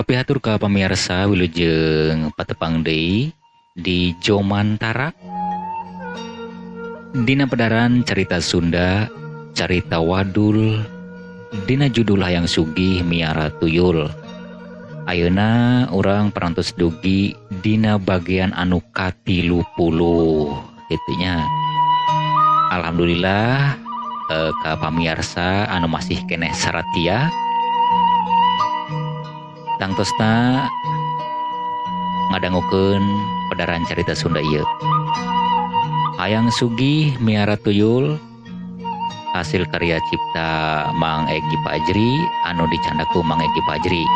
Pihatur ka pamirsa wilujeng patepang deui di Jomantara dina pedaran carita Sunda, carita Wadul, dina judul Hayang Sugih Miara Tuyul. Ayeuna urang parantos dugi dina bagian anu ka-30 gitunya. Alhamdulillah ka pamirsa anu masih keneh saratia tangtosna ngadangukeun pedaran carita Sunda ieu. Hayang Sugih Miara Tuyul hasil karya cipta Mang Egi Pajri anu dicandaku Mang Egi Pajri.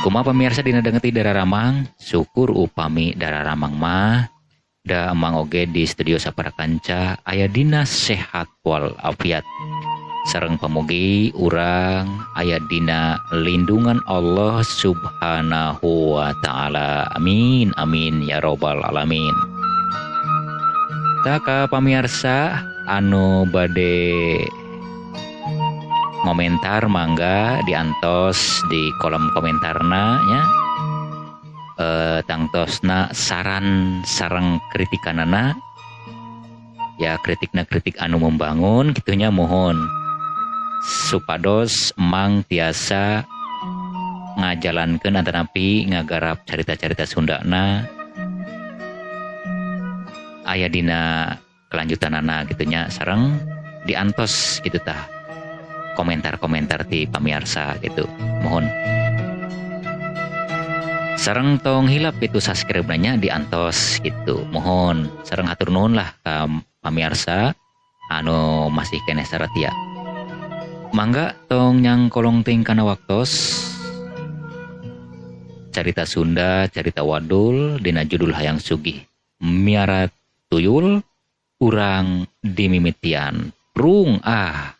Kumaha pamirsa dina dengeti Dararamang, syukur upami Dararamang mah da Mang oge di studio Saparakanca aya dina sehat wal afiat. Sareng pamugi urang aya dina lindungan Allah Subhanahu wa taala. Amin amin ya robbal alamin. Ka pamirsa anu bade ngomentar mangga diantos di kolom komentarna nya. Tangtosna saran sareng kritikanana ya, kritikna kritik anu membangun gitunya mohon supados Mang tiasa ngajalankeun atanapi ngagarap carita-carita Sundana aya dina kelanjutanana gitunya, sareng diantos gitu tah komentar-komentar ti pamirsa gitu mohon. Sareng tong hilap itu subscribe-nya diantos gitu mohon, sareng hatur nuhun lah ka pamirsa anu masih keneh saratia. Mangga tong nyang kolong ting kana waktos carita Sunda, carita Wadul dina judul Hayang Sugih Miara Tuyul urang dimimitian prung ah.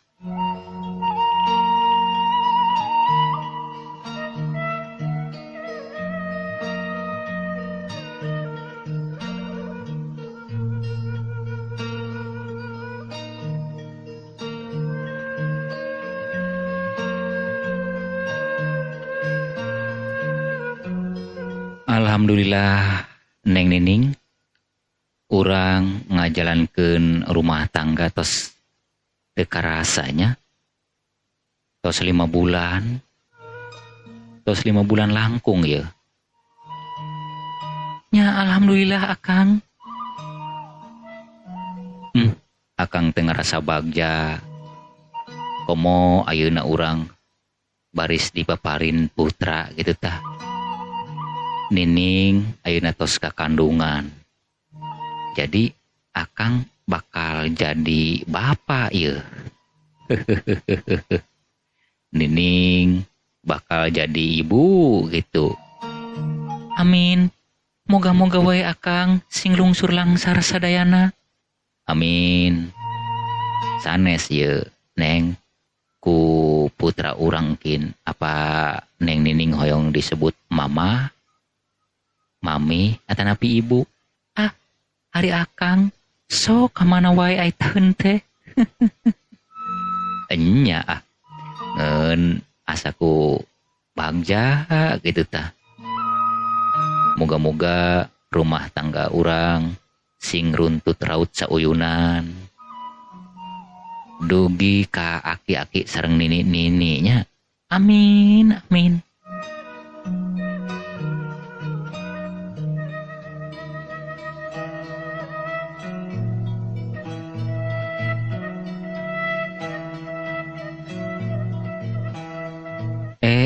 Alhamdulillah Neng Nining urang ngajalankeun rumah tangga tos teu karasanya tos 5 bulan langkung ya nya. Alhamdulillah Akang. Akang teu ngarasa bagja komo ayeuna urang baris dipaparin putra gitu tah. Nining ayeuna tos kakandungan. Jadi Akang bakal jadi bapak ieu. Nining bakal jadi ibu gitu. Amin. Moga-moga wae Akang sing lungsur langsar sadayana. Amin. Sanes ieu Neng ku putra urang kin apa Neng Nining hoyong disebut mama, mami, atanapi ibu. Hari Akang so kamana wae ai taheun teh. Enya ngeun asaku bagja gitu tah. Moga-moga rumah tangga urang sing runtut raut sauyunan. Dugi ka aki-aki sareng nini-nini nya. Amin amin.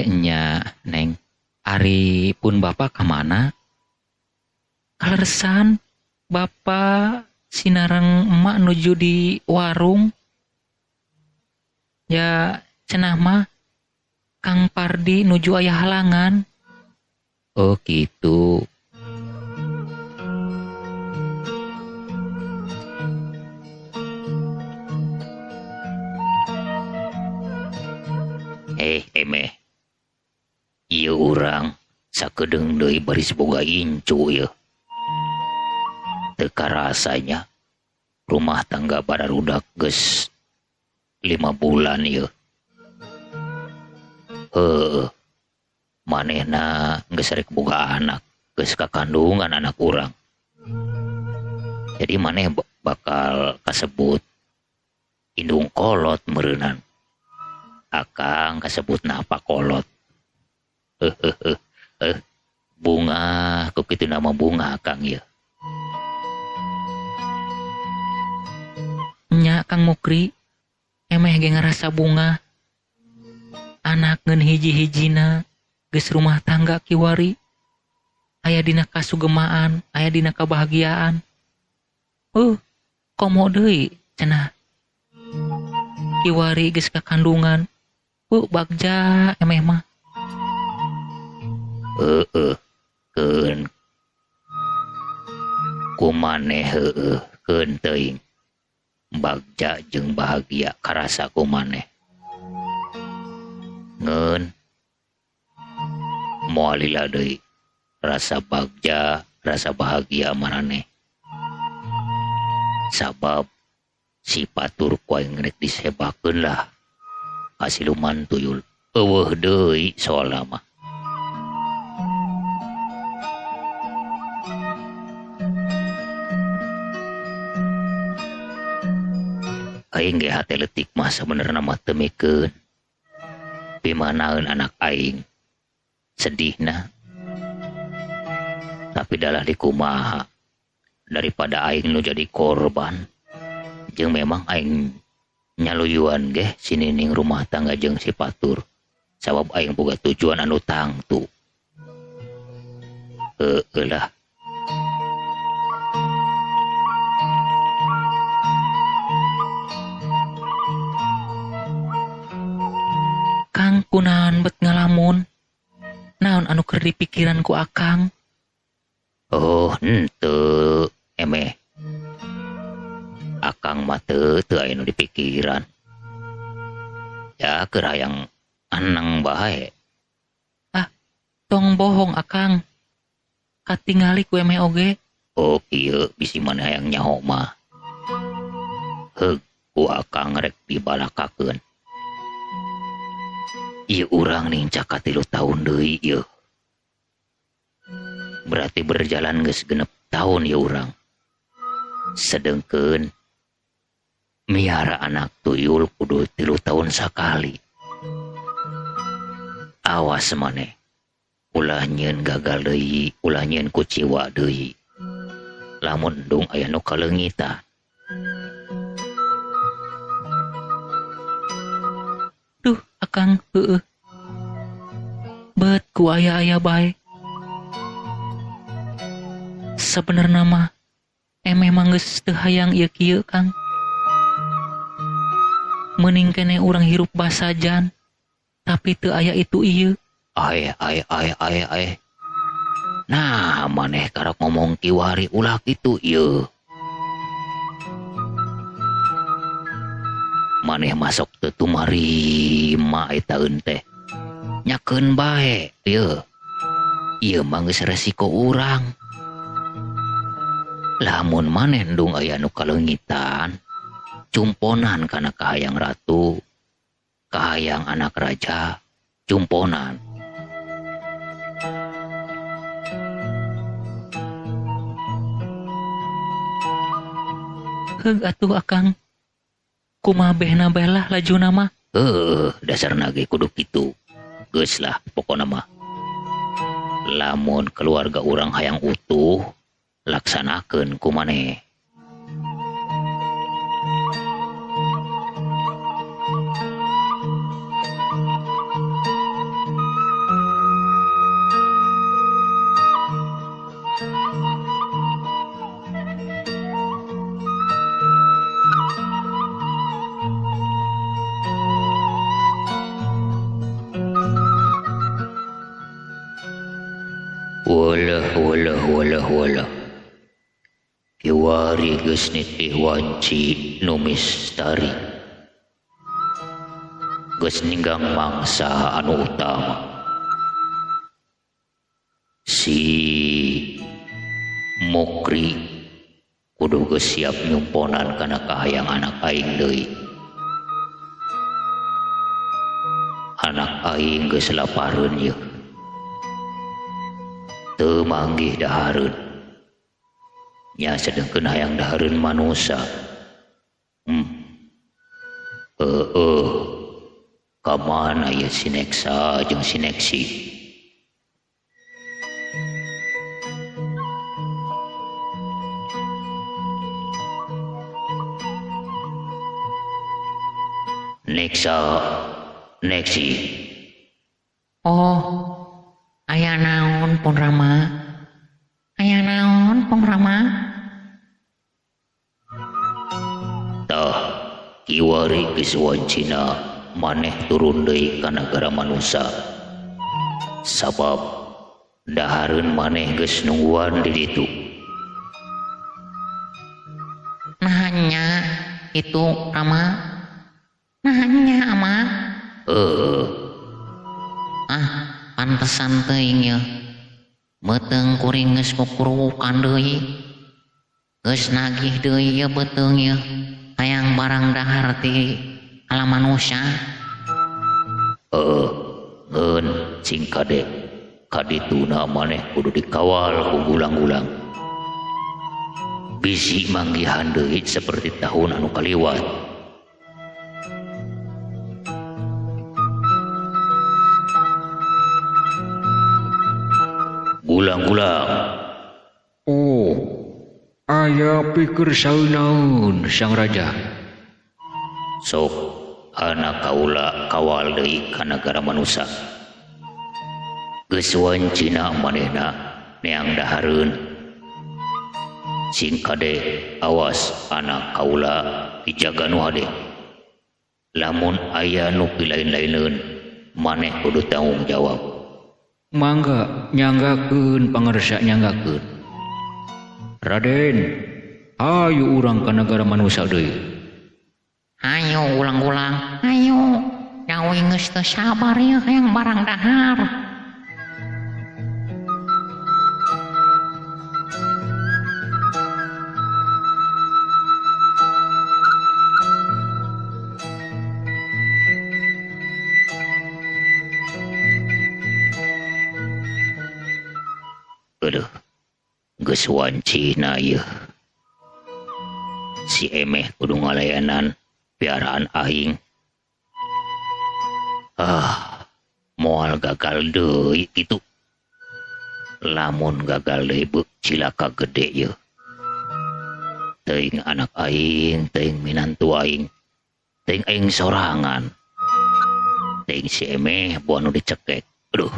Nya Neng, ari pun bapak kemana? Kaleresan bapak sinareng emak nuju di warung. Ya cenah mah Kang Pardi nuju aya halangan. Oh gitu. Emeh ieu urang sakedeung deui baris boga incu ieu. Teu karasanya rumah tangga bararudak geus 5 bulan ieu. manehna geus rek boga anak, geus kakandungan anak urang. Jadi maneh bakal kasebut indung kolot meureunana. Akang kasebutna apa kolot. Bunga, kok kitu nama bunga Kang ya. Nya Kang Mukri, emeh ge ngarasa bunga. Anak ngeun hiji-hijina geus rumah tangga kiwari. Aya dina kasugemaan, aya dina kabahagiaan. Komo deui cenah. Kiwari geus kakandungan. Bagja emeh mah. Keun kumaneh keun teuing. Bagja jeung bahagia karasa kumaneh. Ngeun moal lila deui rasa bagja, rasa bahagia maraneh. Sabab si Patur ku aing rek disebakeun lah kasiluman tuyul. Eueuh deui soalna mah. Aing ge hate leutik mah sabenerna mah teu mikeun. Pimanaeun anak aing sedihna. Tapi dalah dikumaha daripada aing nu jadi korban. Jeung memang aing nyaluyuan ge sinining rumah tangga jeung si Patur. Sabab aing boga tujuan anu tangtu. Lah. Kang kunaon bet ngalamun? Naon anu keur dipikiran ku Akang? Henteu emeh. Akang mah teu aya nu dipikiran. Ya keur hayang anang bae. Tong bohong Akang. Katingali ku emeh oge. Kieu bisi maneh hayang nyaho mah. Ku Akang rek dibalakakeun. Ieu urang ning caka 3 tahun deui ieu. Berarti berjalan geus 6 tahun ya urang. Sedengkeun miara anak tuyul kudu 3 tahun sakali. Awas maneh. Ulah nyieun gagal deui, ulah nyieun kuciwa deui. Lamun endung aya nu kaleungitan. Duh, Akang heueuh. Bet ku aya-aya bae. Sabenerna mah emeh mah geus teu hayang ieu kieu Kang. Meuning keneh urang hirup basajan, tapi teu aya itu ieu. Nah, maneh karek ngomong kiwari ulah kitu ieu. Maneh masuk teu tumarima eta teh. Nyakeun bae ieu. Ieu mah geus resiko urang. Lamun maneh endung aya nu kaleungitan, cumponan kana kahayang ratu, kahayang anak raja, cumponan. Heug atuh Akang. Kumaha behna bae lah lajuna mah. Dasarna ge kudu kitu. Geus lah pokona mah. Lamun keluarga urang hayang utuh, laksanakeun kumaneh. Walah. Kiwari geus nitih wanci nu mistari. Geus ninggang mangsa anu utama. Si Mukri kudu geus siap nyumponan kana kahayang anak aing deui. Anak aing geus lapareun ieu. teu manggih dahareun nya sedengkeun hayang dahareun manusia. Kamana ya si Neksa jeung si Neksi? Neksa, Neksi. Oh, aya naon Pun Rama? Aya naon Pun Rama? Tah, kiwari geus wancina maneh turun deui ka nagara manusia. Sabab dahareun maneh geus nungguan di ditu. Nahanya itu Rama? Nahanya ama? Pantesan teuing ye. Meuteng kuring geus kukurukan deui. Geus nagih deui ye beuteung ye. Hayang barang dahar ti alam manusia. Ngeun cing kade. Kadituna maneh kudu dikawal ku gulang-gulang. Bisi manggihan deui seperti tahun anu kaliwat. Gulang-gulang. Oh, aya pikir saunaun sang raja. Sok anak kaula kawal deui ka nagara manusia. Geus wancina manehna neang dahareun. Sing kade awas anak kaula dijaga nu hade. Lamun aya nu pilain-laineuun maneh kudu tanggung jawab. Mangga nyanggakeun pangarsa nyanggakeun. Raden, ayo urang ka nagara manusia deui. Ayo ulang-ulang, ayo. Nyawi geus teu sabar ya hayang barang dahar. Aduh, geus wancina ieu. Si emeh kudu ngalayanan piaraan aing. Moal gagal deui kitu. Lamun gagal deui beuk cilaka gede ieu. Teuing anak aing, teuing minantu aing, teuing aing sorangan. Teuing si emeh buah nu dicekek. Aduh.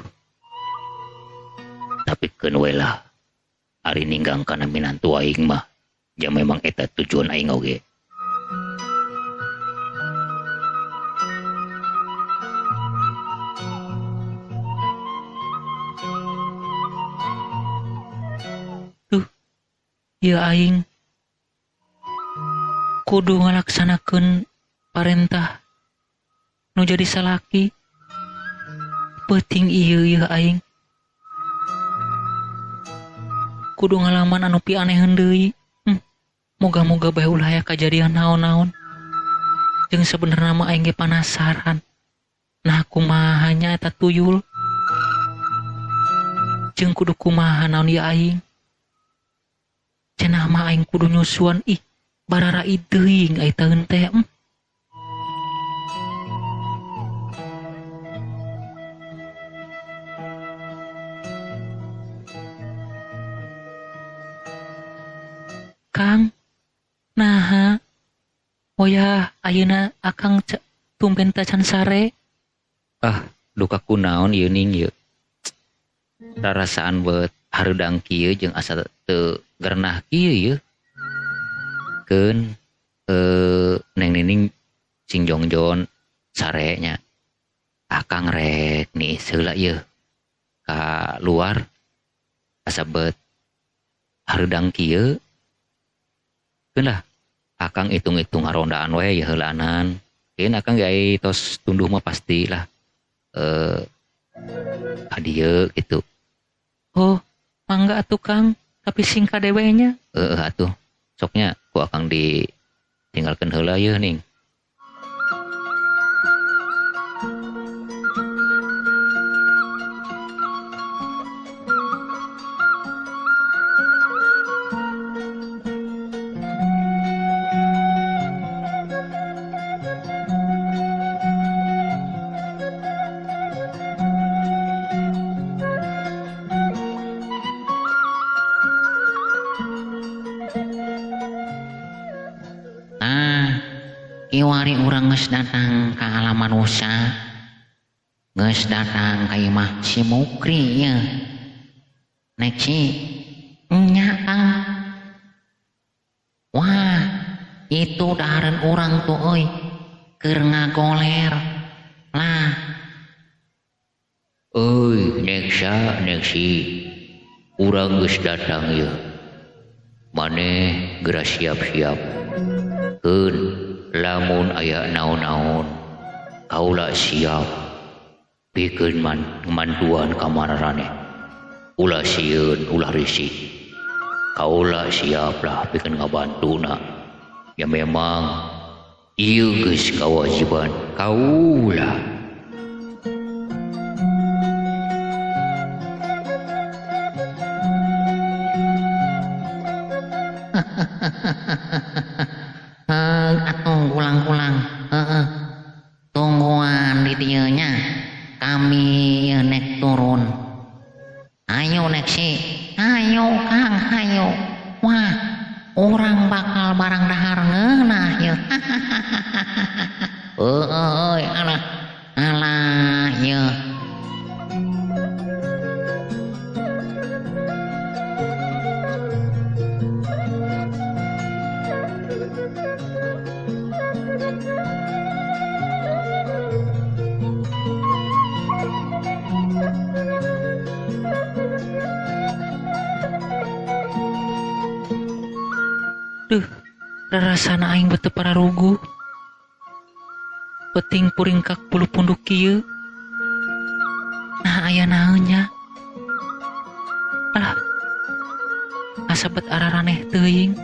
Tapi keun we lah. Ari ninggang kana minantu aing mah. Ya memang eta tujuan aing oge. Ya aing kudu ngalaksanakeun parentah nu jadi salaki. Penting ieu ya aing. Kudu ngalaman anu pianeheun deui. Moga-moga bae ulah aya kajadian naon-naon. Jeung sabenerna mah aing ge panasaran. Nah kumaha nya eta tuyul? Jeung kudu kumaha naon ya aing? Cenah mah aing kudu nyusuan barara ideuing ai taeun teh. Kang, naha? Oyah ayeuna akang tumben tacan sare. Duka kunaon ieu ning ieu. Rarasaan beut hareudang kieu jeung asa teu gernah kieu ieu. Keun Neng Nining cing jongjon sare nya. Akang rek ni seula ieu ka luar asa beut hareudang kieu. Keun lah akang hitung-hitung harondaan we ya heulaanan. Keun akang ge tos tunduh mah pasti lah. Adieu gitu. Oh, mangga atuh Kang, tapi sing kadewe nya. Atuh. Soknya ku akang ditinggalkeun heula yeuh ning. Kiwari urang geus datang ka alam manusia, geus datang ka imah si Mukri ya. Nek si nya Kang. Wah, itu dahareun urang tuh euy, keur ngagoler. Lah. Euy, nek si urang geus datang ya. Maneh geura siap-siap. Keun lamun aya naon-naon kaula siap pikeun mantuan ka mararaneh. Ulah sieun ulah risik, kaula siap lah pikeun ngabantuna. Ya memang ieu geus kawajiban kaula. Atuh ulang-ulang. Tungguan di dieu nya. Kami nek turun. Ayo nek si. Ayo Kang, ayo. Wah, orang bakal barang dahar ngeunah ye. Euy, alah ye. Duh, rarasana aing beteu pararugu. Peting puring kak puluh punduk kieu. Nah aya naon nya? Alah. Asabet araraneh teuing.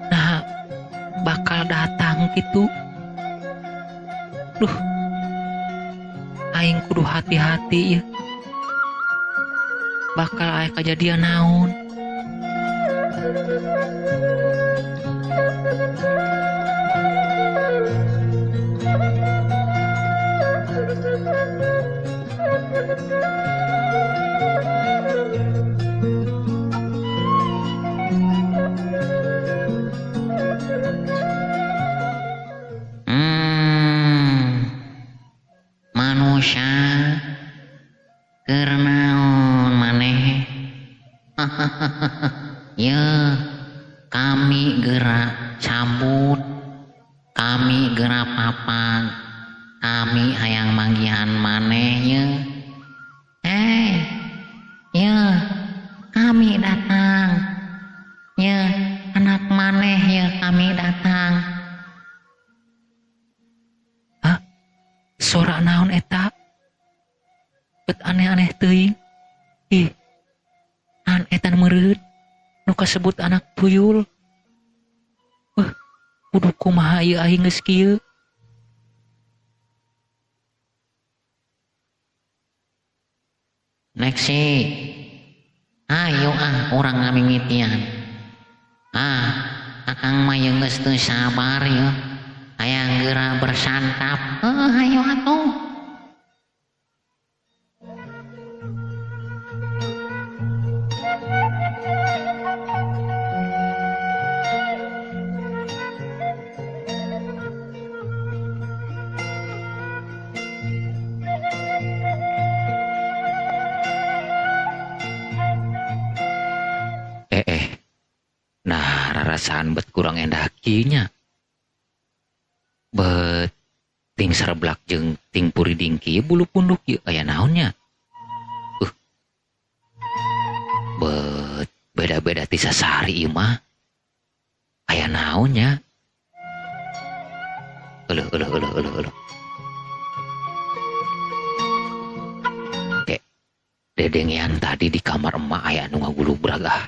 Nah, bakal datang gitu. Duh. Aing kudu hati-hati ya. Bakal aya kejadian naon? Manusia keur naon maneh? Ya, kami gerak cabut, kami gerak papag, kami hayang manggihan maneh ya. Ya, kami datang. Ya, anak maneh ya kami datang. Hah? Sora naon eta? Bet aneh-aneh teuing. Ih. An etan meureud nu kasebut anak tuyul. Kudu kumaha ieu aing geus kieu? Nek si, ayo orang ngamimitian. Akang mah yang geus teu sabar ya. Hayang geura bersantap. Ayo atuh. Nah rarasaan bet kurang endah kinya. Bet ting sareblak jeung ting puri dingki bulu punduk ieu aya naonnya? Bet beda-beda ti sasari ieu mah. Aya naonnya? Eueuh. Oke. Dedengean tadi di kamar emak aya nu ngagulubrag ah.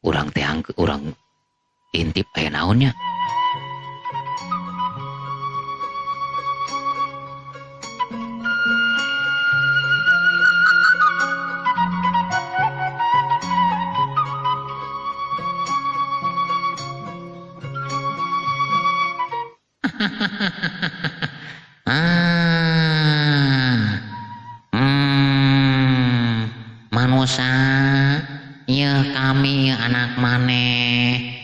Urang teh urang intip aya naonnya. Manusia Ieu kami anak maneh.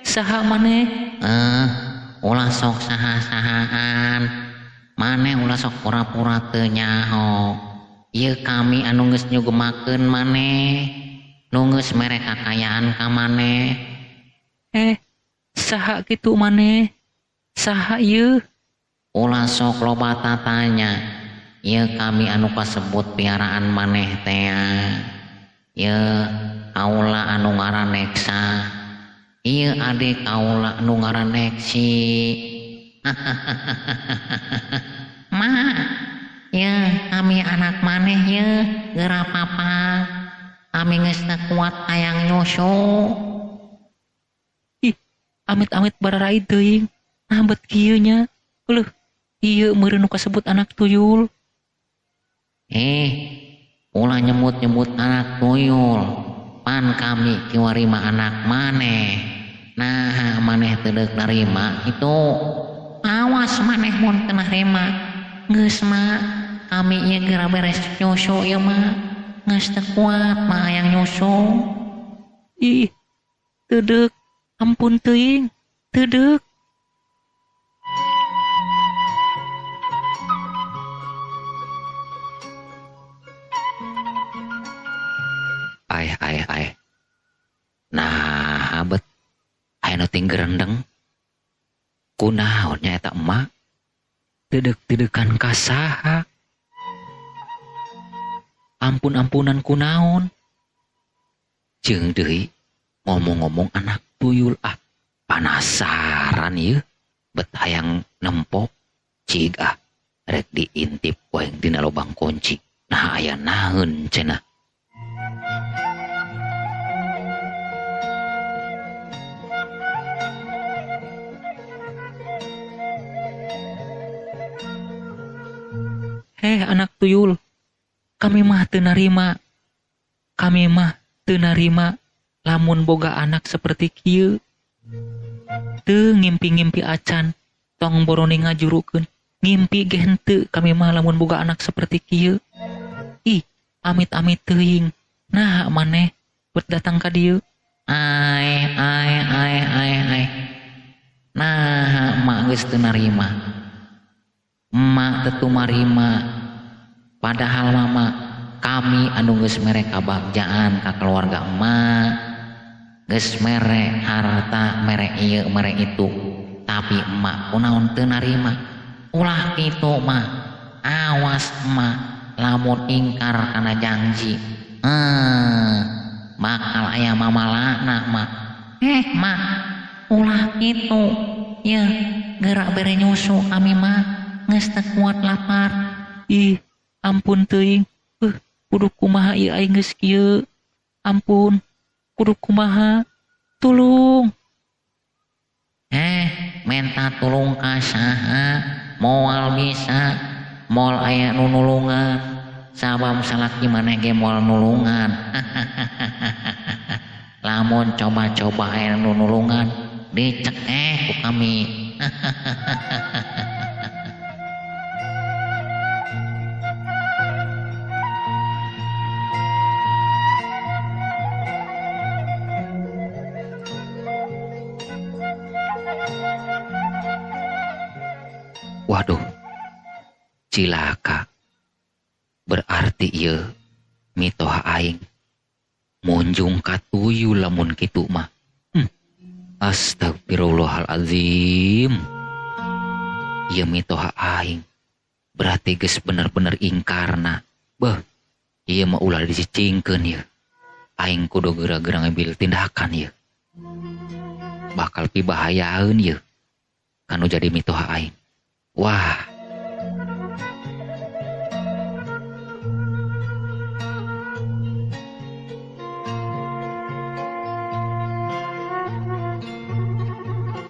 Saha maneh? Ulah sok saha-sahaan. Maneh ulah sok pura-pura teu nyaho. Ieu kami anu geus nyugemakeun maneh. Nu geus mere kakayaan ka maneh. Saha kitu maneh? Saha ieu? Ulah sok loba tatanya. Ieu kami anu kasebut piaraan maneh teh. Ieu kaula anu ngaran Neksa. Ieu adik kaula anu ngaran Neksi. Ma, ieu kami anak maneh ieu geura papa. Kami geus teu kuat hayang nyusu. Amit-amit bararai teuing. Nambet kieu nya. Uleuh, ieu meureun nu kasebut anak tuyul. Ulah nyebut-nyebut anak tuyul. Pan kami kiwari mah anak maneh. Nah, maneh teu deuk narima itu. Awas maneh mun teu narima. Geus mah kami ieu geura beres nyusu ieu mah. Geus teu kuat mah hayang nyusu. Teu deuk. Ampun teuing. Teu deuk. Ai. Nah, habet. Aya nu ting gerendeng. Kunaon nya eta emak? Dedek-dedekan ka saha? Ampun-ampunan kunaon? Jeung deui ngomong-ngomong anak tuyul panasaran ieu. Bet hayang nempok cig rek diintip poeng dina lobang kunci. Nah aya naheun cenah. Anak tuyul, kami mah teu narima. Kami mah teu narima lamun boga anak seperti kieu. Teu ngimpi-ngimpi acan, tong boroni ngajurukeun. Ngimpi ge henteu kami mah lamun boga anak seperti kieu. Amit-amit teuing. Nah maneh bet datang ka dieu. Ai. Nah, mak geus teu narima. Mak teu marima. Padahal mama kami anu geus mere kabagjaan ka keluarga emak. Geus mere harta, mere ieu mere itu. Tapi emak kunaon teu narima. Ulah kitu mah. Awas emak lamun ingkar kana janji. Bakal aya mamalana mak. Mak, ulah kitu. Ya, geura bere nyusu kami mah. Geus teu kuat lapar. Ampun teuing. Kudu kumaha ieu aing geus kieu. Ampun. Kudu kumaha? Tulung. Menta tulung ka saha? Moal bisa. Moal aya nu nulungan. Sabab salaki maneh ge moal nulungan. Lamun coba-coba aya nu nulungan, dicek ku kami. Waduh, cilaka. Berarti ieu mitoha aing munjung ka tuyul lamun kitu mah. Astagfirullahalazim. Ieu mitoha aing berarti geus bener-bener ingkarna. Beuh, ieu mah ulah dicicingkeun ieu. Aing kudu geura-geura ngambil tindakan ieu. Bakal pibahayaeun ieu kanu jadi mitoha aing. Wah.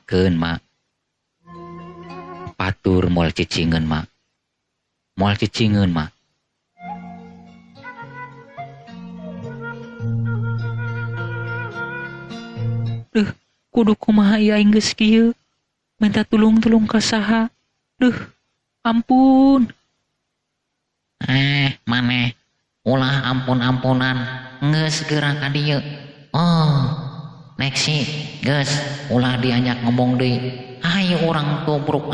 Keun mak. Patur moal cicingeun mak. Moal cicingeun mak. Kudu kumaha ieu aing geus kieu. Minta tulung-tulung ka saha? Ampun. Maneh ulah ampun-ampunan geus geura ka dieu. Oh neksi geus ulah diajak ngomong deui. Hayu urang tubruk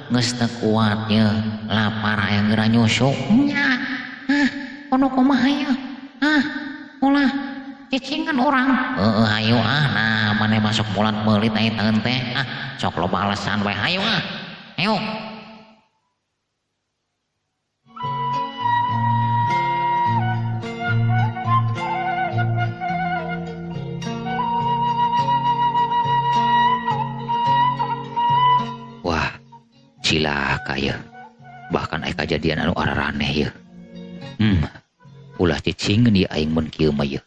geus teu kuat ye lapar aya geura nyusu nya. Kono kumaha ye ulah cicingan orang. Hayu nah maneh masuk bulan meulit aya taeun teh sok loba alasan bae. Hayu ayo. Wah, cilaka ya. Bahkan aya kejadian anu araraneh ya. Ulah cicingan ieu aing mun kieu mah ya.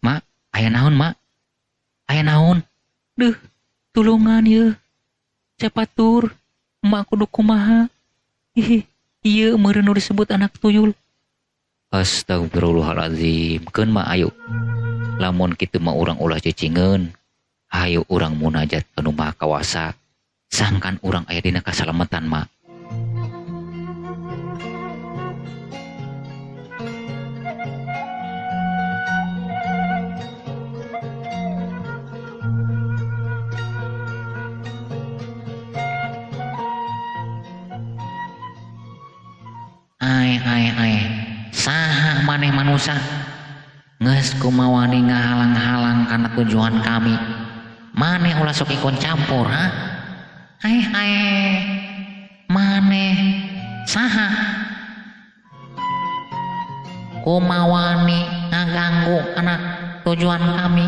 Mak, aya naon, Mak? Aya naon? Duh, tulungan ye. Cepatur, emak kudu kumaha? Ieu meureun nu disebut anak tuyul. Astagfirullahalazim. Keun mah ayo. Lamun kitu mah urang ulah cicingeun. Hayu urang munajat ka Nu Maha Kawasa. Sangkan urang aya dina kasalametan mak. Ai saha maneh manusia geus kumawani ngahalang-halang kana tujuan kami. Maneh ulah sok ikut campur maneh saha kumawani ngaganggu anak tujuan kami.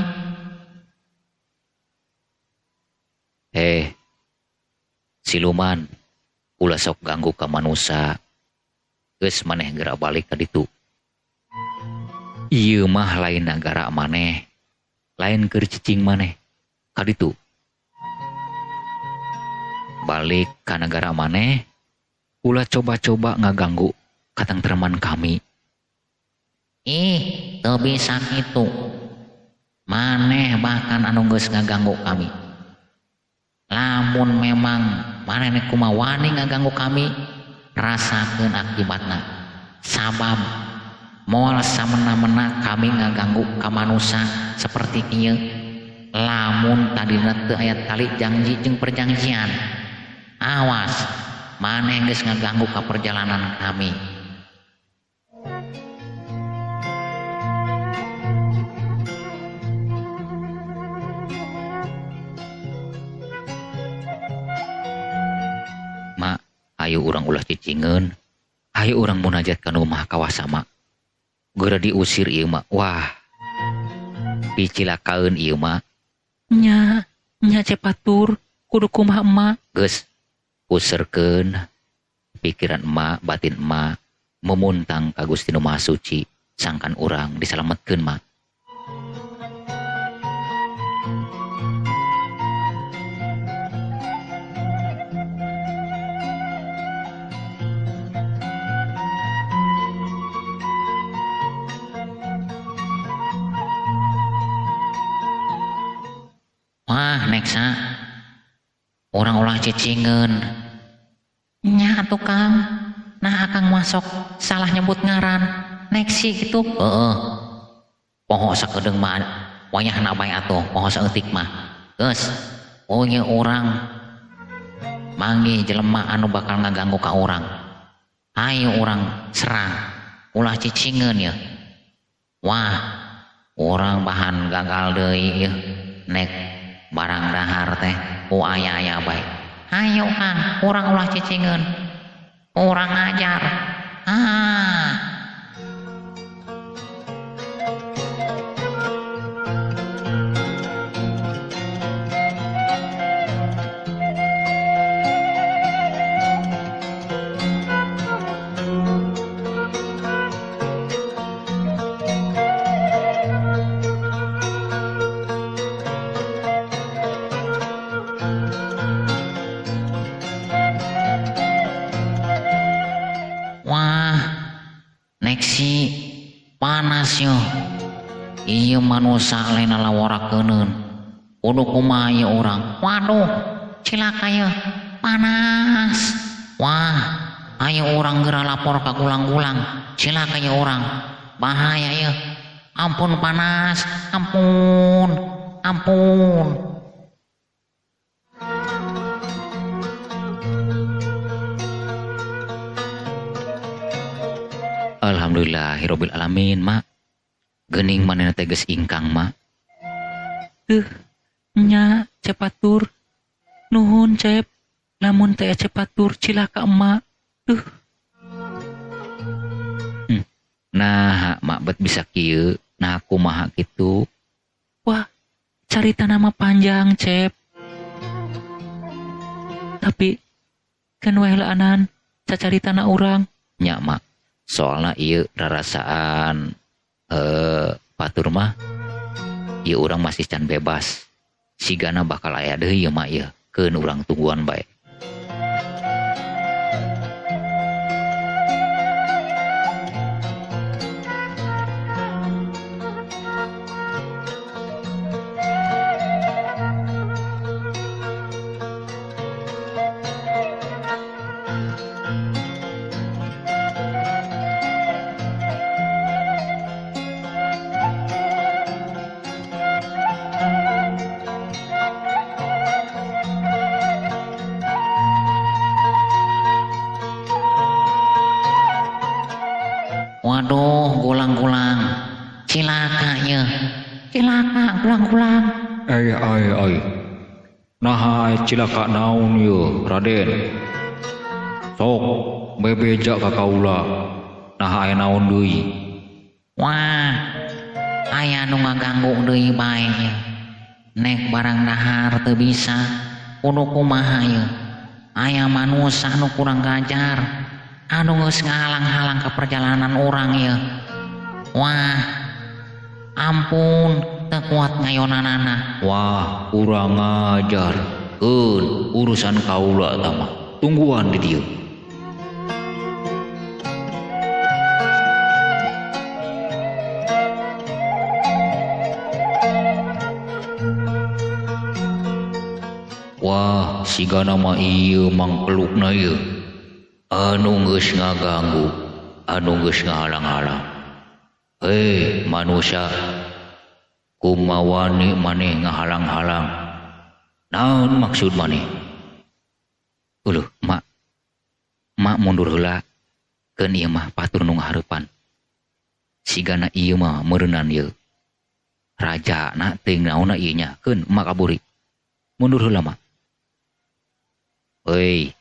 Siluman ulah sok ganggu ka manusia. Geus maneh geura balik ka ditu. Ieu mah lain nagara maneh, lain keur cicing maneh ka ditu. Balik ka negara maneh, ulah coba-coba ngaganggu katentreman kami. Teu bisa kitu. Maneh bahkan anu geus ngaganggu kami. Lamun memang maneh kumawani ngaganggu kami, rasakeun akibatna. Sabab moal samena-mena kami ngaganggu ka manusia seperti ieu. Lamun tadina teu aya tali janji jeung perjanjian, awas maneh geus ngaganggu ka perjalanan kami. Mak, ayo urang ulah cicingeun. Ayo urang munajat ka Nu Maha Kawasa mak. Geura diusir ieu mak. Wah. Picilakaeun ieu mak. Nya cepatur kudu kumaha emak? Geus userkeun pikiran emak, batin emak, memuntang ka Gusti Nu Maha Suci, sangkan urang disalametkeun mak. Wah neksa orang ulah cicingeun. Nya atuh Kang, nah akang masuk salah nyebut ngaran neksi gitu. Poho sakedeung mah wayahna bae atuh, poho saeutik mah. Geus, nya urang manggih jelema anu bakal ngaganggu ka urang. Hayu urang serang, ulah cicingeun ya. Wah, urang bahan gagal deui nek barang dahar teh ku aya-aya bae. Hayu Kang, urang ulah cicingeun. Urang ajar. Neksi panas yo. Ieu manusia lain laworakeun. Kudu kumaha ieu urang. Waduh, cilaka ye. panas. Wah, ayo orang geura lapor ka gulang-gulang. Cilaka ya orang. Bahaya ya. Ampun panas, ampun. Alhamdulillahirabbil alamin, Mak. Geuning manehna teh geus ingkang, Mak. Nya cepatur. Nuhun Cep. Lamun teh cepatur cilaka emak. Nah, Mak bet bisa kieu. Nah, kumaha kitu? Wah, carita nama panjang Cep. Tapi kan wae laanan cacaritana urang. Nya, Mak. Soalna ieu rarasaan batur mah ieu urang masih can bebas. Sigana bakal aya deui ieu mah ieu. Keun urang tungguan bae. Waduh, gulang-gulang. Cilaka ya. Cilaka, gulang-gulang. Ai. Nah, cilaka naon ye, Raden? Sok, bebeja ka kaula. Nah, aya naon deui? Wah, aya nu ngaganggu deui bae ya. Nek barang dahar teu bisa, kudu kumaha ya. Aya manusia nu kurang gajar, anu geus ngahalang-halang ke perjalanan orang ya. Wah, ampun, teu kuat ngayonanana. Wah, kurang ajar. Keun urusan kaula eta mah. Tungguan di dieu. Wah, sigana mah ieu mangkelukna ieu. Anu geus ngaganggu, anu geus ngahalang-halang. Hei manusia, kumawani maneh ngahalang-halang. Naon maksud maneh? Uluh, Mak mundur heula. Keun ieu mah batur nu ngahareupan. Sigana ieu mah meureunan ieu. Rajana teuing naonna ieu nya. Keun Mak kaburi. Mundur heula, Mak. Hei,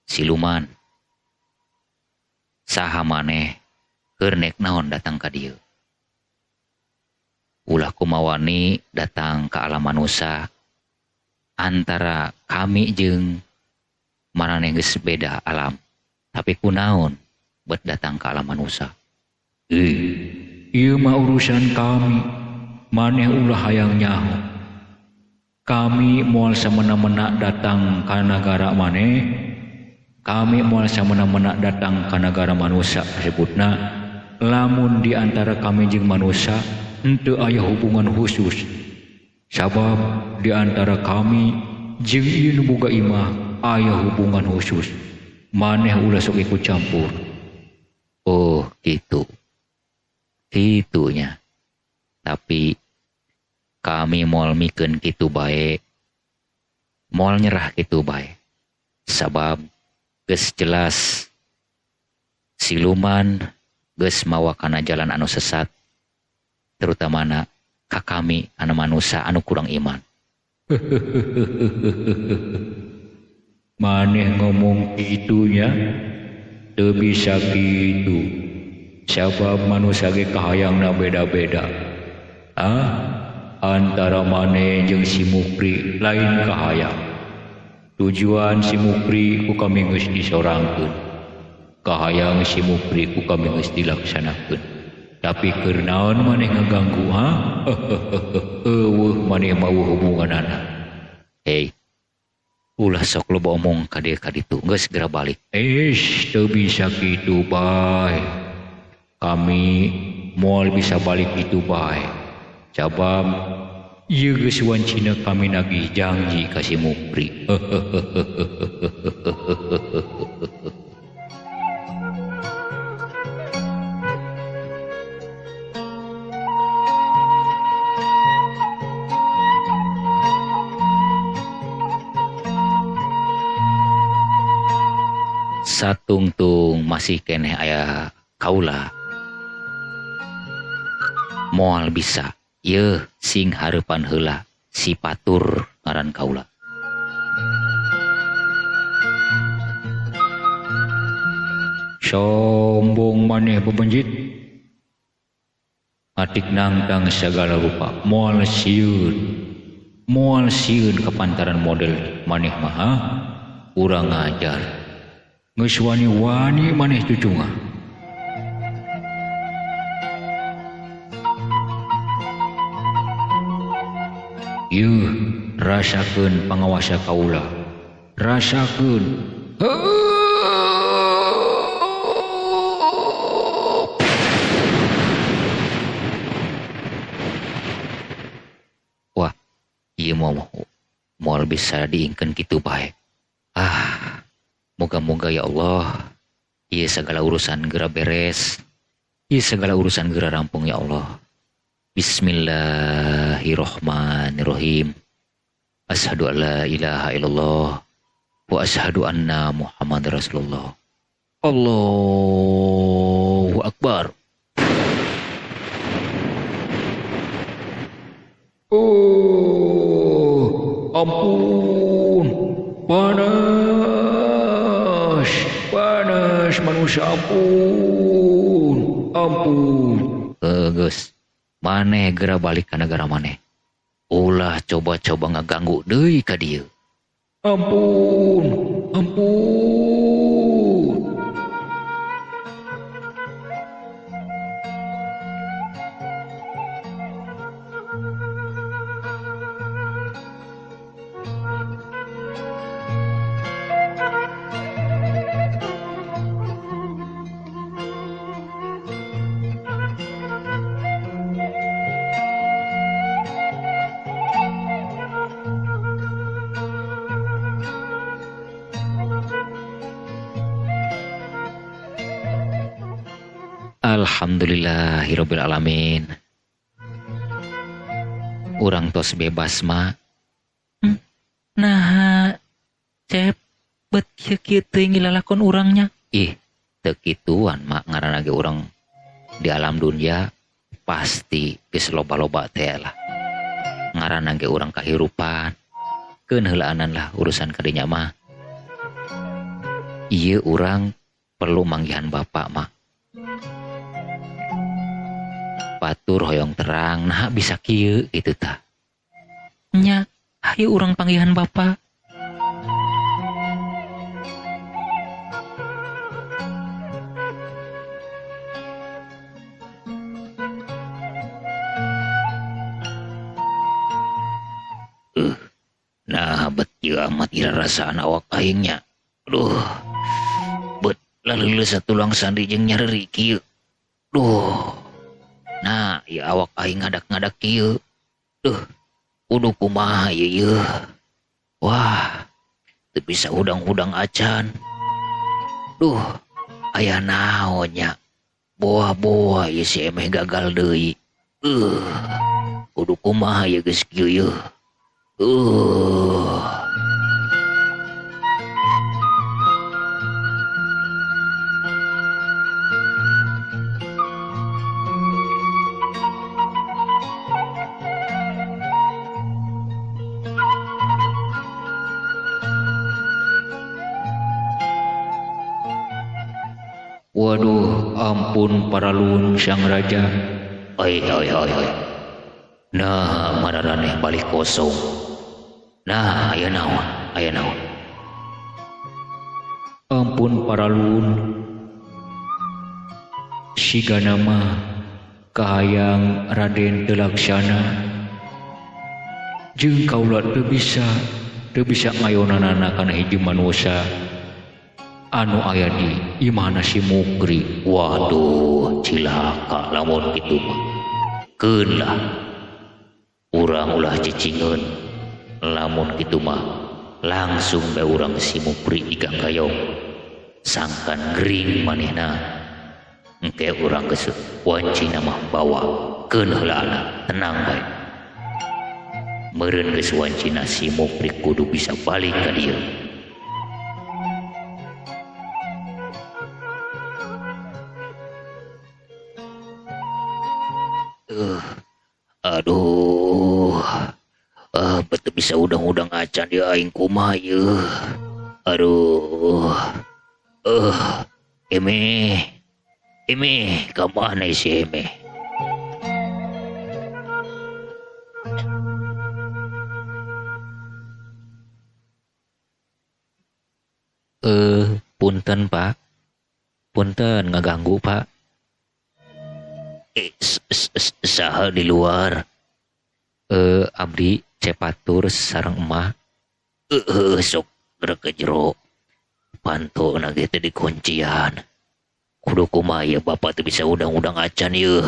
siluman. Saha maneh keur nek naon datang ka dieu? Ulah kumawani datang ka alam manusia. Antara kami jeung maraneh geus beda alam. Tapi kunaon bet datang ka alam manusia? Ieu mah urusan kami. Maneh ulah hayang nyaho. Kami moal samena-mena datang ka nagara maneh. Kami moal samena-mena datang ka nagara manusia disebutna. Lamun di antara kami jeung manusia henteu aya hubungan khusus. Sabab di antara kami jeung ieu nu boga imah aya hubungan khusus. Maneh ulah sok ikut campur. Oh, gitu. Gitunya. Tapi kami moal mikeun kitu bae. Moal nyerah kitu bae. Sabab geus jelas siluman geus mawa kana jalan anu sesat. Terutamana ka kami anu manusia anu kurang iman. Maneh ngomong kitunya teu bisa kitu. Sabab manusia ge kahayangna beda-beda. Antara maneh jeung si Mukri lain kahayang. Tujuan si Mukri ku kami geus disorangkeun. Kahayang si Mukri ku kami geus dilaksanakeun. Tapi keur naon maneh ngaganggu ha? Eueuh maneh mau hubunganana. Hei, ulah sok loba omong ka dieu ka ditu. Geus segera balik. Teu bisa kitu bae. Kami moal bisa balik itu bae. Sabab Ieu geus wancina kami nagih janji ka si Mukri. Satungtung masih keneh aya kaula moal bisa ye sing hareupan heula si Patur ngaran kaula. Sombong maneh bebenjit, atik nangtang segala rupa moal sieun kepantaran model maneh mah urang ngajar. Geus wani-wani maneh cucunga. Yuh, rasakeun pangawasa kaula. Rasakeun. Wah, ieu moal bisa diingkeun kitu bae. Moga-moga ya Allah, ieu segala urusan geura beres. Ieu segala urusan geura rampung ya Allah. Bismillahirrahmanirrahim. Asyhadu an la ilaha illallah wa asyhadu anna Muhammad Rasulullah. Allahu Akbar. Oh, ampun. Panas manusia, ampun. Geus maneh geura balik ka negara maneh. Ulah coba-coba ngaganggu deui ka dieu. Ampun. Alhamdulillahirabbil alamin. Urang tos bebas mah. Nah, Cep, bet kieu teuing lalakon urangnya. Ih, teu kituan mak ngaranna ge urang di alam dunia pasti geus loba-loba teh lah. Ngaranna ge urang kahirupan. Keun heulaanan lah urusan kadinya mah. Ieu urang perlu manggihan Bapak mah. Batur hoyong terang, nah bisa kieu gitu tah. Nya, hayu urang panggihan Bapak. Nah bet ieu amat ira rasaan awak aingnya. Aduh. Bet laleuleus satulang sandi jeung nyareri kieu. Duh. Nah, ya awak aing ngadak-ngadak kieu. Duh, kudu kumaha ieu. Wah, teu bisa hudang-hudang acan. Duh, aya naon nya? Boah-boah ieu si emeh gagal deui. Kudu kumaha ieu geus kieu ieu. Waduh, ampun paralun sang raja. Oi. Nah, mararaneh balik kosong. Nah, aya naon? Ampun paralun. Sigana mah kahayang Raden teu laksana. Jeung kaula teu bisa ngayonanana kana hiji manusia anu aya di imahna si Mukri. Waduh, cilaka lamun kitu mah. Keun lah. urang ulah cicingeun lamun kitu mah langsung bae urang si Mupri igang gayong sangkan gering manehna engke urang geus wancina mah bawa keun heulaana tenang bae meureun geus wancina si Mupri kudu bisa balik ka dieu. Aduh, betul bisa udang-udang acan dia aing kumaha yeuh. Aduh, Eme, kamana si Eme? Punten Pak, punten ngaganggu Pak. Saha di luar? Abdi cepatur sareng emah. Sok gerak ke jero. Panto nage teh dikuncian. Kudu kumaha ya bapak teh bisa udang-udang acan yeuh.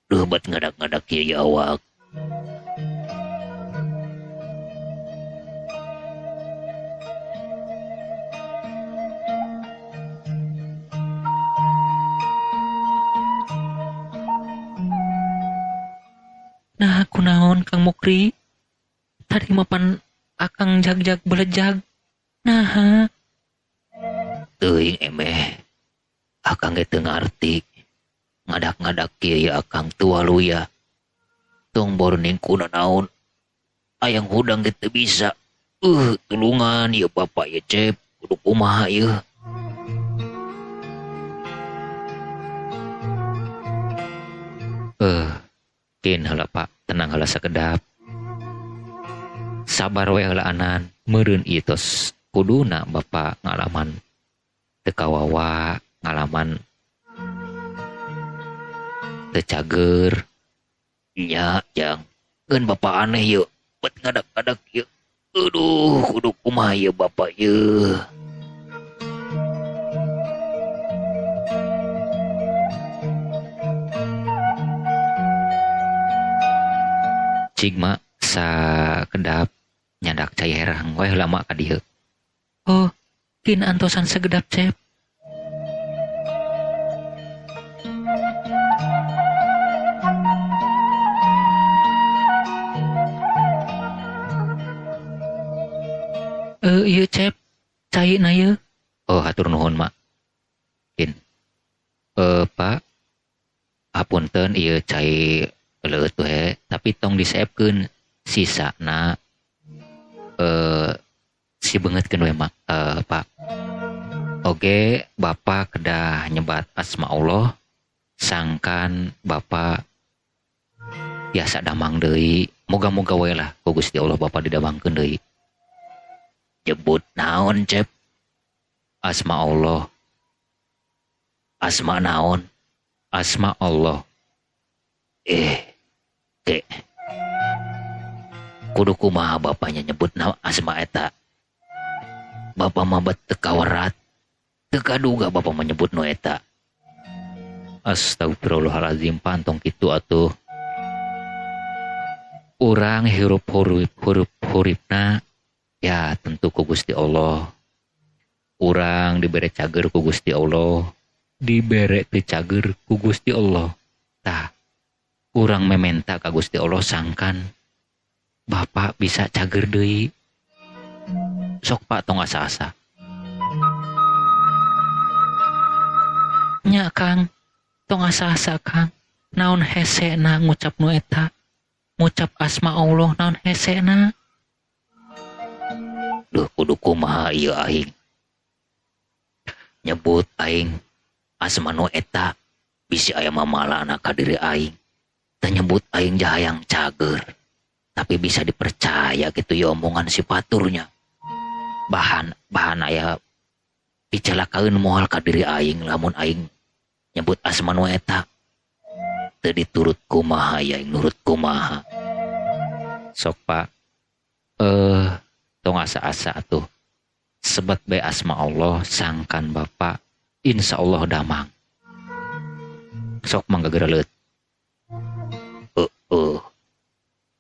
Duh bat ngadak-ngadak ieu awak. Nah, kunaon Kang Mukri? Tadi mapan akang jag-jag belejag. Nah, Teuing emeh. Akang ge teu ngarti. Ngadak-ngadak kieu akang teu waluya. Tong borning kuna naon. Ayang hudang ge teu bisa. Tulungan ya bapak ya Cep. Kudu kumaha yeuh. Kin heula Pak, tenang heula sakedap. Sabar we heula anan, meureun ieu tos kuduna Bapak ngalaman teu kawawa, ngalaman teu cager. Nya, Jang, geun Bapak aneh yeuh, bet ngadak-ngadak yeuh. Aduh, kudu kumaha ieu Bapak yeuh. Cigma sakedap nyadak cai herang wae heula mak ka dieu. oh, kin antosan segedap Cep. Ieu Cep, cai na yeuh. Oh, hatur nuhun mak. Kin. Pak, hapunten ieu cai leuit we, tapi tong diseepkeun sisana si beungeutkeun we mak. Pak. Oge Bapak kedah nyebat asma Allah sangkan Bapak biasa damang deui. Moga-moga we lah ku Gusti Allah Bapak didamangkeun deui. Jebut naon Cep? Asma Allah. Asma naon? Asma Allah. Kek. Kudu kumaha bapaknya nyebut nama asma eta. Bapak mah bet teu kawerat. Teu kaduga bapak menyebut nu eta. Astagfirullahalazim, pantong kitu atuh. Urang hirup hurufna ya tentu ku Gusti Allah. Urang dibere cager ku Gusti Allah, dibere teu cager ku Gusti Allah. Tah, urang mementa ka Gusti Allah sangkan Bapak bisa cager deui. Sok Pak tong asa-asa. Nya Kang, tong asa-asa Kang. Naon hesena ngucap nu eta? Ngucap asma Allah naon hesena? Duh kudu kumaha ieu aing. Nyebut aing asma nu eta bisi aya mamalana ka diri aing. Teu nyebut aing jahayang cager. Tapi bisa dipercaya gitu ya omongan si paturnya. Bahan aya dicelakaeun moal ka diri aing lamun aing nyebut asma nu eta. Teu diturut kumaha ya aing nurut kumaha. Sok Pak. Tong asa-asa atuh. Sebat bae asma Allah sangkan Bapak insya Allah damang. Sok mangga geureuleut.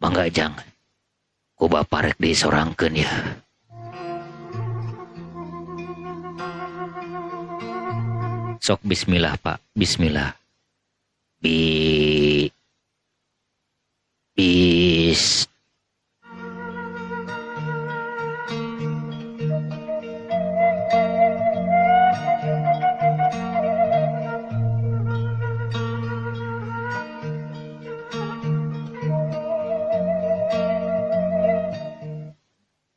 Mangga jang. Ku bapa rek disorangkeun ya. Sok bismillah Pak, bismillah. Bis.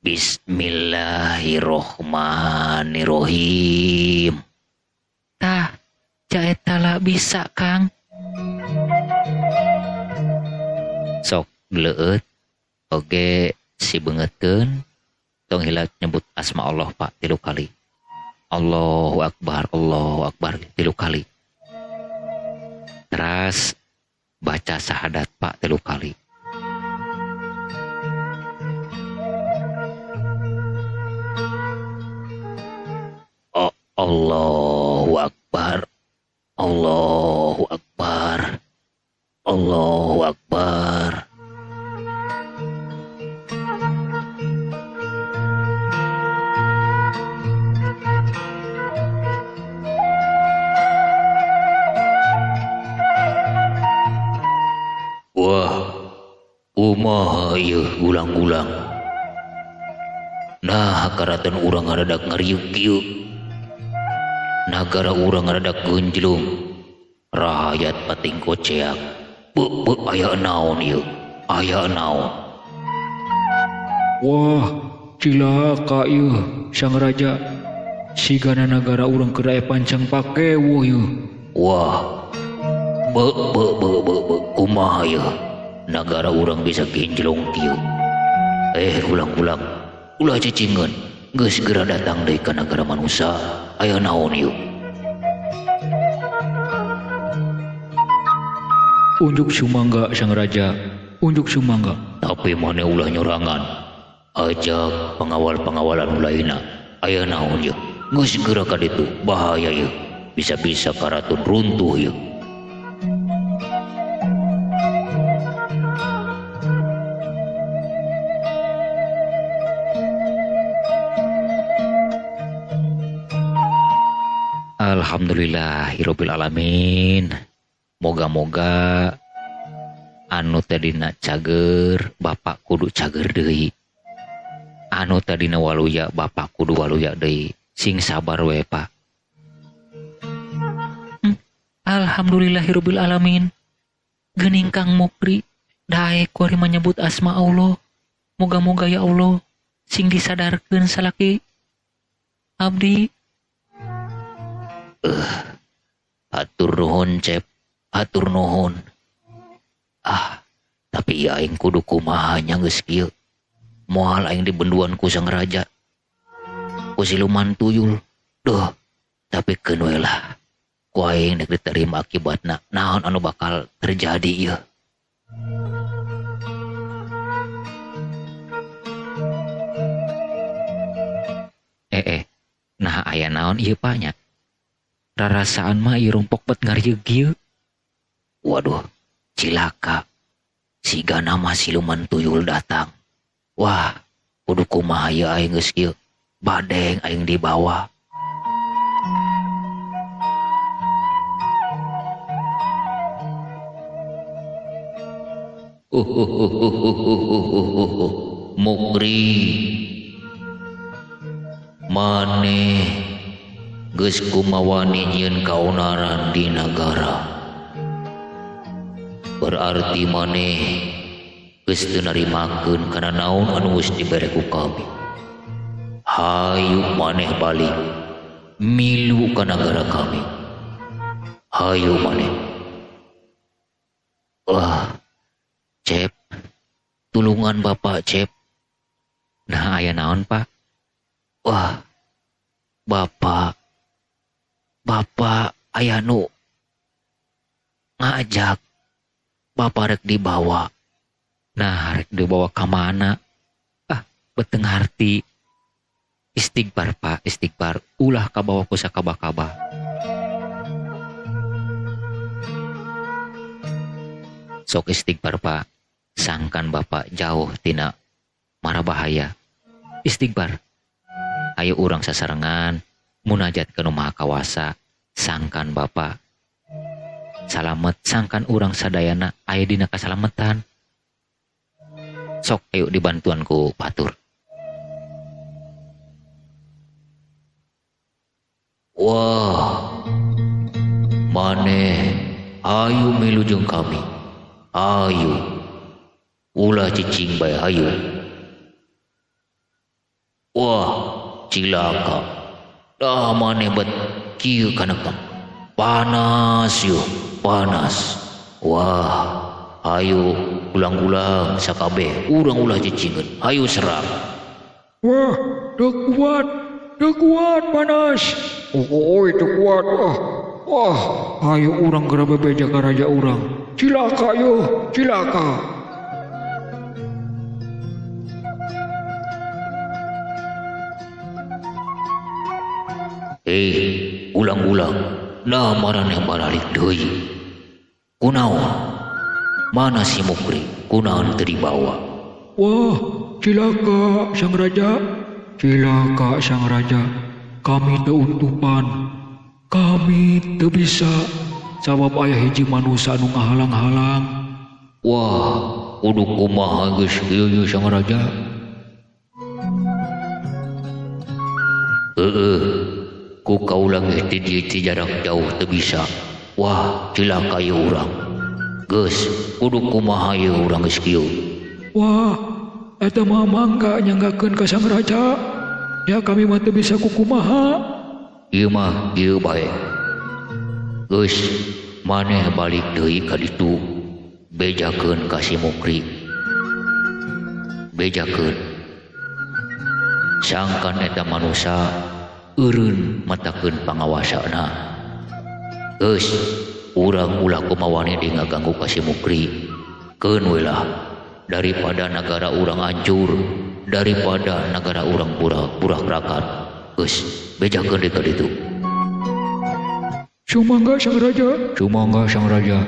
Bismillahirrohmanirrohim. Tah, jaeta lah bisa Kang. Sok leueut oge si beungeutkeun tong hilat nyebut asma Allah Pak 3 kali. Allahu Akbar tilu kali. Teras baca syahadat Pak 3 kali. Oh, Allahu Akbar. Allahu Akbar. Allahu Akbar. Wah, kumaha ieu ulang-ulang. Nah, karatan urang ngaradak ngariuk kieu. Nagara urang ngaradak genjlung. Rakyat pating koceak. Beuh aya naon ieu? Aya naon? Wah, cilaka ieu sang raja. Sigana nagara urang keur aya pancang pakewo ieu. Wah, kumaha ieu? Nagara urang bisa genjlong kieu. Ulang-ulang. Ulah cicingeun. Geus segera datang deui ka nagara manusia. Aya naon ieu? Unjuk sumangga sang raja, unjuk sumangga. Tapi maneh ulah nyorangan. Ajak pengawal-pengawalan lainna. Aya naon ieu? Geus segera ka ditu. Bahaya ieu. Bisa-bisa karatun runtuh ieu. Alhamdulillahirabbil alamin. Moga-moga anu tadina cager bapak kudu cager deui. Anu tadina waluya bapak kudu waluya deui. Sing sabar we Pak. Alhamdulillahirabbil alamin. Geuning Kang Mukri, daek kuari menyebut asma Allah. Moga-moga ya Allah sing disadarkeun salaki abdi. Hatur nuhun Cep. Hatur nuhun. Tapi ya aing kudu kumaha nya geus kieu. Moal aing dibenduan ku sang raja. Ku siluman tuyul. Duh, tapi keun we lah. Ku aing nek diterima akibatna naon anu bakal terjadi ieu. Nah aya naon ieu Pak nya? Rarasaan mah ieu rompok bet ngarieug ieu. Waduh, cilaka. Sigana mah siluman tuyul datang. Wah, kudu kumaha ieu aing geus kieu. Badeng aing dibawa. Mukri. Maneh geus kumawani nyieun kaunaran di nagara. Berarti maneh geus teu narimakeun kana naon anu geus dibere ku kami. Hayu maneh balik milu ka nagara kami. Hayu maneh. Wah, Cep, tulungan Bapak Cep. Nah aya naon Pak? Wah, Bapak aya nu ngajak Bapak rek dibawa. Nah, rek dibawa ka mana? Beteng harti. Istighfar Pak, istighfar. Ulah kabawa ku sakaba-kaba. Sok istighfar Pak. sangkan Bapak jauh tina mara bahaya. Istighbar. Ayo urang sasarengan munajat ke Maha Kawasa, sangkan Bapak salamet, sangkan urang sadayana aya dina kasalametan. Sok ayo dibantuan ku batur. Wah, maneh ayo milujeng kami. Ayo ulah cicing bae ayo. Wah, cilaka. Dah maneh bet kieu kana panas yo, panas. Wah, ayo ulang-ulang sakabeh urang ulah cicingeun. Ayo serang. Wah, dek kuat panas. Oh, itu kuat. Wah, ayo urang geura bebeja ka raja urang. Cilaka yo, cilaka. Ulang-ulang, nah maraneh baralik deui. Kunaon? Mana si Mukri? Kunaon teu dibawa? Wah, cilaka sang raja. Cilaka sang raja. Kami teu untupan. Kami teu bisa sabab aya hiji manusia anu ngahalang-halang. Wah, kudu kumaha geus kieu sang raja? Ku kaula geus ti jarak jauh teu bisa. Wah, cilaka ieu urang. Geus, kudu kumaha ieu urang geus kieu? Wah, eta mah mangga nyanggakeun ka sang raja. Ya kami mah teu bisa kukumaha. Ieu mah ieu bae. Geus, maneh balik deui ka ditu. Bejakeun ka si Mukri. Bejakeun. Sangkan eta manusia eureun matakeun pangawasana. Geus, urang ulah kumawani di ngaganggu ka si Mukri. Keun we lah, daripada negara urang hancur, daripada negara urang burak-rakat. Geus, bejakeun deui ka ditu. Sumangga sang raja. Sumangga sang raja.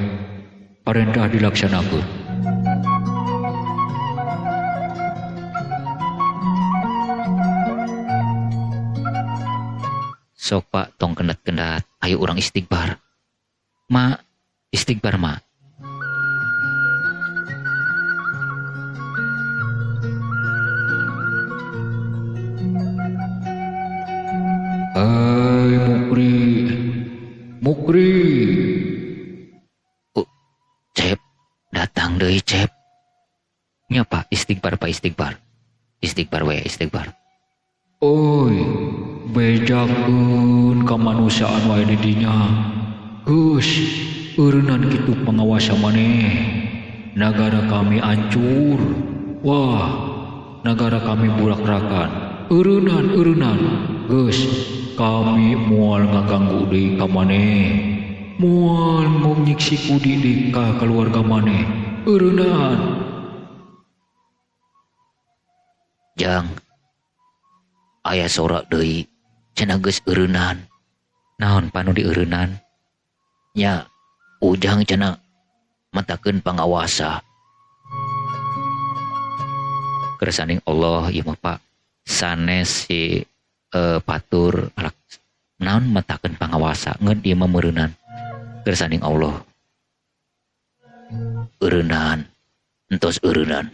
Parentah dilaksanakeun. Sok Pak, tong kendat-kendat, ayo urang istighbar. Ma, istighbar ma. Hai Mukri. Cep, datang deui Cep. Nya Pak, istighbar Pak, istighbar. Istighbar we, istighbar. Oi, bejakeun kamanusiaan wae di dinya. Geus, eureunnan kitu pangawasa maneh. Nagara kami hancur. Wah, nagara kami burak-rakan. Eureunnan. Geus, kami moal ngaganggu deui ka maneh. Moal nyiksi kudi deui ka keluarga maneh. Eureunnan. Jang, aya sorak deui cenah geus eureunnan. Naon panu di eureunnan? Nya ujang cenah matakeun pangawasa. Kersaning Allah ieu mah Pak, sanes si patur alak naon matakeun pangawasa ngeun ieu mah meureunnan. Kersaning Allah. Eureunnan, entos eureunnan.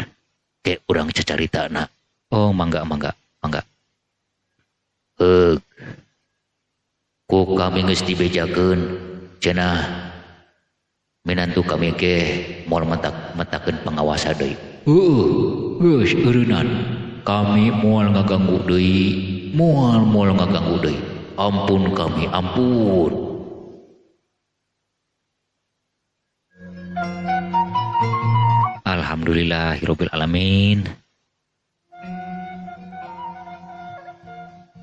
Ke urang cacaritana. Oh, mangga. Ku kami geus dibejakeun cenah minantu kami ge moal matakeun pangawasa deui. Geus eureunnan. Kami moal ngaganggu deui, moal ngaganggu deui. Ampun kami, ampun. Alhamdulillahirabbil alamin.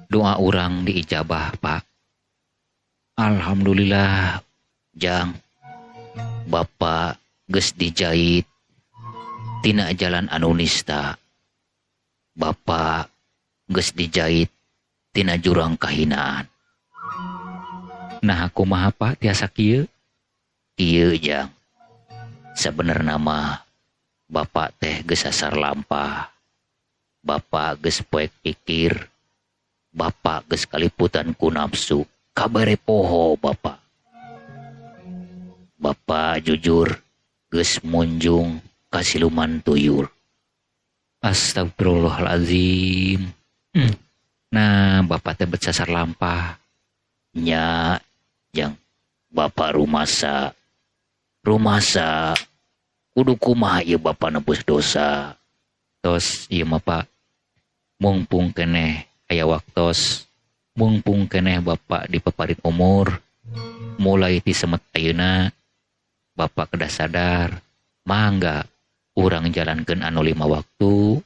Doa urang diijabah Pak. Alhamdulillah. Jang, Bapak geus dijait tina jalan anu nista. Bapak geus dijait tina jurang kahinaan. Nah kumaha Pak tiasa kieu? Kieu Jang. Sabenerna mah Bapak teh geus sasar lampah. Bapak geus poek pikir. Bapak geus kaliputan ku nafsu. Kabare poho Bapak. Bapak jujur geus munjung ka siluman tuyul. Astagfirullahalazim. Nah, Bapak teh bet sasar lampah. Nya, jang Bapak rumasa. Kudu kumaha ieu Bapak nebus dosa. Tos ieu mah Pak. Mungpung keneh aya waktos. Mungpung keneh Bapak dipaparit umur. Mulai ti semet ayeuna Bapak kedah sadar. Mangga urang jalankeun anu 5 waktu.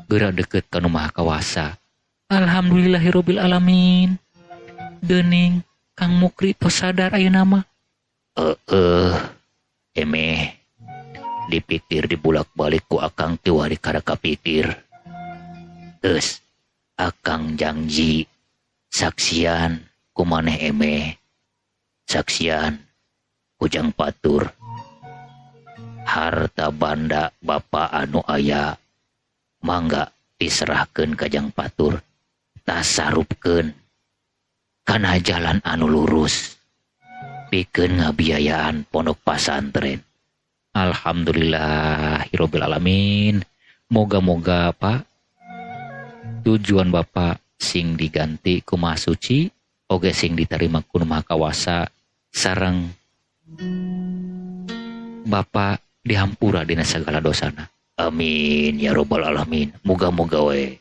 Geura deukeut ka Nu Maha Kawasa. Alhamdulillahirabbil alamin. Geuning Kang Mukri tos sadar ayeuna mah. Emeh dipikir dibulak-balik ku Akang teu wari kada kapikir. Geus Akang janji saksian ku maneh emeh. Saksian ku Jang Patur. Harta banda Bapak anu aya mangga diserahkeun ka Jang Patur. Tasarupkeun kana jalan anu lurus. Pikeun ngabiayaan pondok pasantren. Alhamdulillahirabbil alamin. Moga-moga Pak tujuan Bapak sing diganti ku Maha Suci oge sing ditarima ku Nu Maha Kawasa sareng Bapak dihampura dina sagala dosana. Amin ya rabbal alamin. Moga-moga we.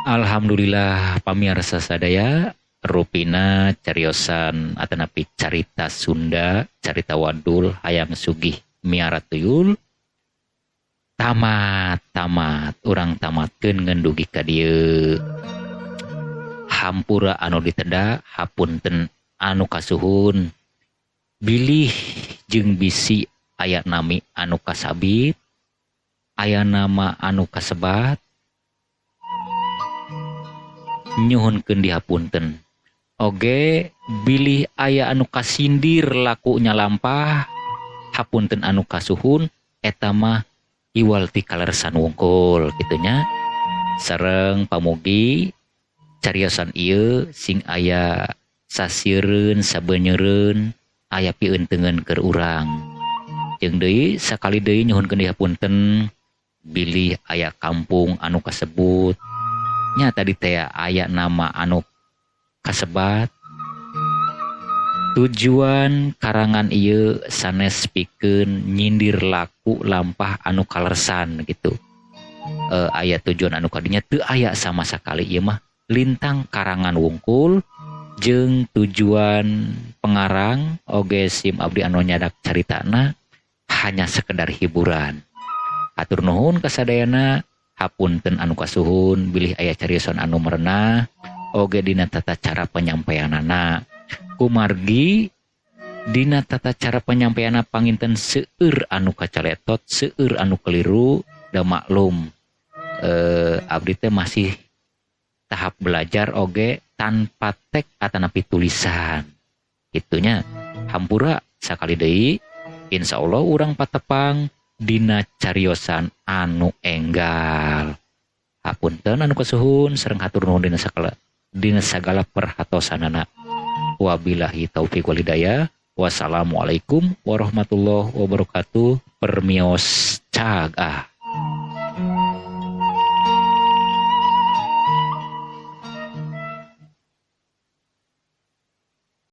Alhamdulillah pamirsa sadaya, rupina cariosan atanapi carita Sunda, carita Wadul hayang sugih miara tuyul. Tamat urang tamatkeun ngendugi ka dieu. Hampura anu ditenda hapunten anu kasuhun. Bilih jeung bisi aya nami anu kasabit, aya nama anu kasebat. Nyuhunkeun dihapunten. Oge bilih aya anu kasindir lakunya lampah, hapunten anu kasuhun eta mah iwal ti kalersan wungkul kitunya. Sareng pamugi cariosan ieu sing aya sasiereun sabeunyereun aya pieunteugeun keur urang. Jeung deui sakali deui nyuhunkeun dihapunten bilih aya kampung anu kasebut nya tadi teh aya nama anu kasebat. Tujuan karangan ieu sanes pikeun nyindir laku lampah anu kalersan gitu. Aya tujuan anu kadinya teu aya sama sakali ieu mah lintang karangan wungkul jeung tujuan pengarang oge sim abdi anu nyadak caritana hanya sekedar hiburan. Hatur nuhun kasadayana. Hapunten anu kasuhun bilih aya cariosan anu merenah oge dina tata cara penyampaianana. Kumargi dina tata cara penyampaianana panginten seueur anu kacaletot, seueur anu keliru, da maklum abdi teh masih tahap belajar oge tanpa tek atanapi tulisan. Itunya hampura sakali deui insyaallah urang patepang dina cariosan anu enggal. Hapunten anu kasuhun sareng hatur nuhun dina sagala perhatosanana. Wabillahi taufiq wal hidayah. Wassalamualaikum warahmatullahi wabarakatuh. Permios cagah.